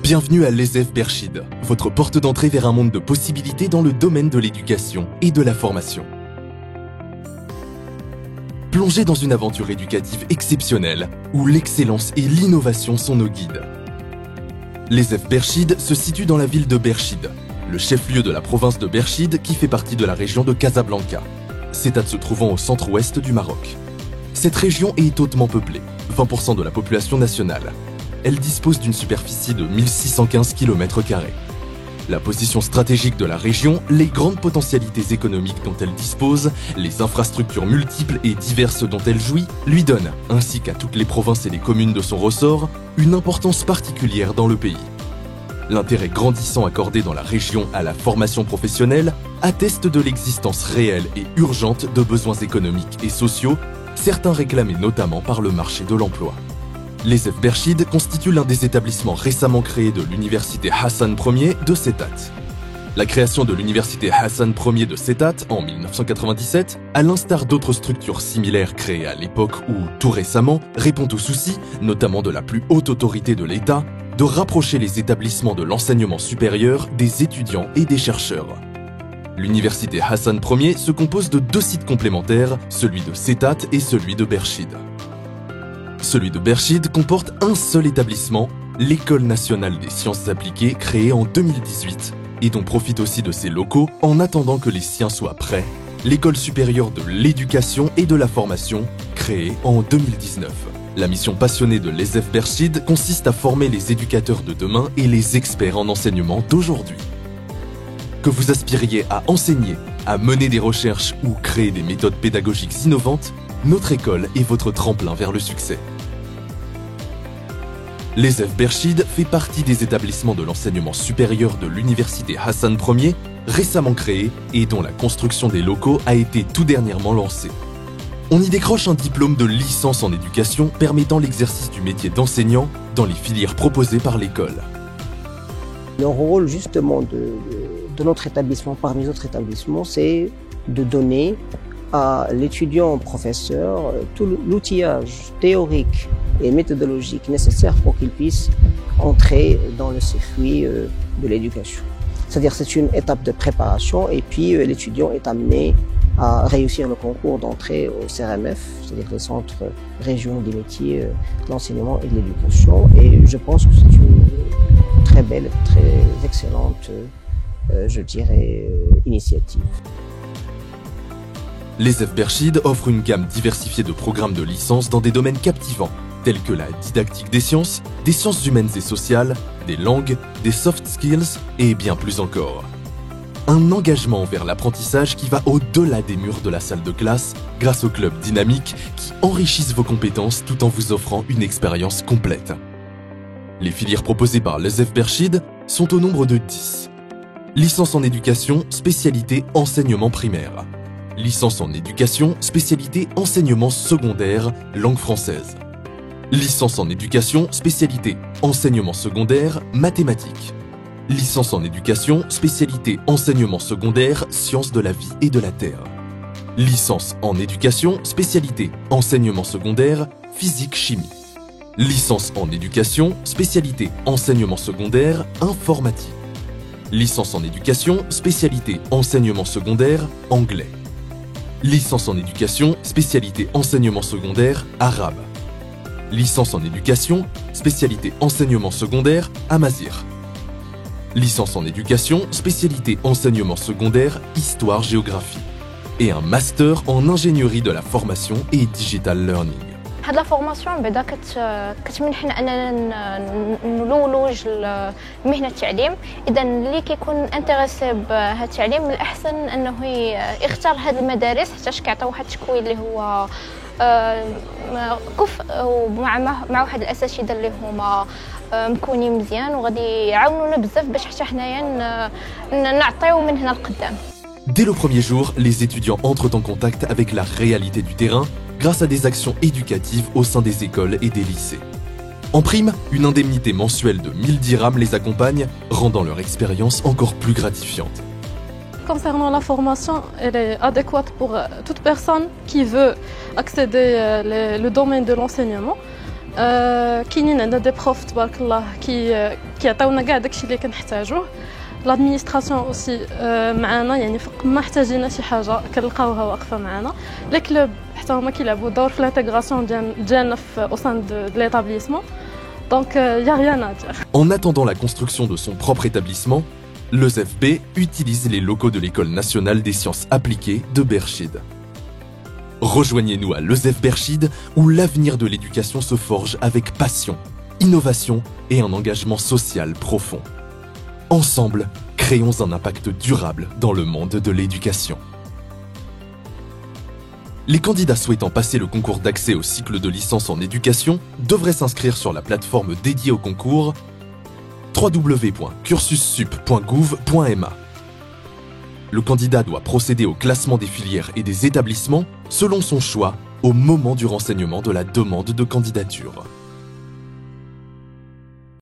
Bienvenue à l'ESF Berchid, votre porte d'entrée vers un monde de possibilités dans le domaine de l'éducation et de la formation. Plongez dans une aventure éducative exceptionnelle, où l'excellence et l'innovation sont nos guides. L'ESF Berchid se situe dans la ville de Berchid, le chef-lieu de la province de Berchid qui fait partie de la région de Casablanca, Cétat se trouvant au centre-ouest du Maroc. Cette région est hautement peuplée, 20% de la population nationale. Elle dispose d'une superficie de 1615 km². La position stratégique de la région, les grandes potentialités économiques dont elle dispose, les infrastructures multiples et diverses dont elle jouit, lui donnent, ainsi qu'à toutes les provinces et les communes de son ressort, une importance particulière dans le pays. L'intérêt grandissant accordé dans la région à la formation professionnelle atteste de l'existence réelle et urgente de besoins économiques et sociaux, certains réclamés notamment par le marché de l'emploi. L'ESF Berchid constitue l'un des établissements récemment créés de l'université Hassan Ier de Cétat. La création de l'université Hassan Ier de Cétat en 1997, à l'instar d'autres structures similaires créées à l'époque ou tout récemment, répond au souci, notamment de la plus haute autorité de l'État, de rapprocher les établissements de l'enseignement supérieur des étudiants et des chercheurs. L'université Hassan Ier se compose de deux sites complémentaires, celui de Cétat et celui de Berchid. Celui de Berchid comporte un seul établissement, l'École nationale des sciences appliquées créée en 2018 et dont profite aussi de ses locaux en attendant que les siens soient prêts, l'École supérieure de l'éducation et de la formation créée en 2019. La mission passionnée de l'ESF Berchid consiste à former les éducateurs de demain et les experts en enseignement d'aujourd'hui. Que vous aspiriez à enseigner, à mener des recherches ou créer des méthodes pédagogiques innovantes, notre école est votre tremplin vers le succès. L'ESF Berchid fait partie des établissements de l'enseignement supérieur de l'université Hassan Ier, récemment créée et dont la construction des locaux a été tout dernièrement lancée. On y décroche un diplôme de licence en éducation permettant l'exercice du métier d'enseignant dans les filières proposées par l'école. Le rôle justement de notre établissement parmi les autres établissements, c'est de donner à l'étudiant-professeur tout l'outillage théorique et méthodologique nécessaire pour qu'il puisse entrer dans le circuit de l'éducation. C'est-à-dire c'est une étape de préparation et puis l'étudiant est amené à réussir le concours d'entrée au CRMF, c'est-à-dire le Centre régional des métiers de l'enseignement et de l'éducation. Et je pense que c'est une très belle, très excellente, je dirais, initiative. L'ESF Berchid offre une gamme diversifiée de programmes de licence dans des domaines captivants, tels que la didactique des sciences humaines et sociales, des langues, des soft skills et bien plus encore. Un engagement vers l'apprentissage qui va au-delà des murs de la salle de classe grâce aux clubs dynamiques qui enrichissent vos compétences tout en vous offrant une expérience complète. Les filières proposées par l'ESF Berchid sont au nombre de 10. Licence en éducation, spécialité enseignement primaire. Licence en éducation, spécialité enseignement secondaire, langue française. Licence en éducation, spécialité enseignement secondaire, mathématiques. Licence en éducation, spécialité enseignement secondaire, sciences de la vie et de la terre. Licence en éducation, spécialité enseignement secondaire, physique-chimie. Licence en éducation, spécialité enseignement secondaire, informatique. Licence en éducation, spécialité enseignement secondaire, anglais. Licence en éducation, spécialité enseignement secondaire, arabe. Licence en éducation, spécialité enseignement secondaire, amazigh. Licence en éducation, spécialité enseignement secondaire, histoire-géographie. Et un master en ingénierie de la formation et digital learning. هاد لا فورماسيون بعدا كتمنحنا اننا نلولوج مهنه التعليم. اذا اللي كيكون انتريسي بهذا التعليم من الاحسن انه يختار هذه المدارس حيت كيعطيو واحد التكوين اللي هو كفء مع واحد الاساتذه اللي هما مكونين مزيان وغادي يعاونونا بزاف باش حتى حنايا نعطيو من هنا لقدام. Dès le premier jour, les étudiants entrent en contact avec la réalité du terrain grâce à des actions éducatives au sein des écoles et des lycées. En prime, une indemnité mensuelle de 1000 dirhams les accompagne, rendant leur expérience encore plus gratifiante. Concernant la formation, elle est adéquate pour toute personne qui veut accéder au domaine de l'enseignement. كاينين عندنا دي بروف تبارك الله كيعطيونا كاع داكشي اللي كنحتاجوه. لادمينستراسيون اوسي معنا، يعني فوق ما احتاجينا شي حاجه كنلقاوها واقفه معنا. لي كلوب حتى هما كيلعبوا دور في l'intégration ديالنا au sein de l'établissement. Donc y a rien à dire. En attendant la construction de son propre établissement, le ZFB utilise les locaux de l'École nationale des sciences appliquées de Berchid. Rejoignez-nous à l'ESEF Berchid où l'avenir de l'éducation se forge avec passion, innovation et un engagement social profond. Ensemble, créons un impact durable dans le monde de l'éducation. Les candidats souhaitant passer le concours d'accès au cycle de licence en éducation devraient s'inscrire sur la plateforme dédiée au concours www.cursussup.gouv.ma. Le candidat doit procéder au classement des filières et des établissements selon son choix au moment du renseignement de la demande de candidature.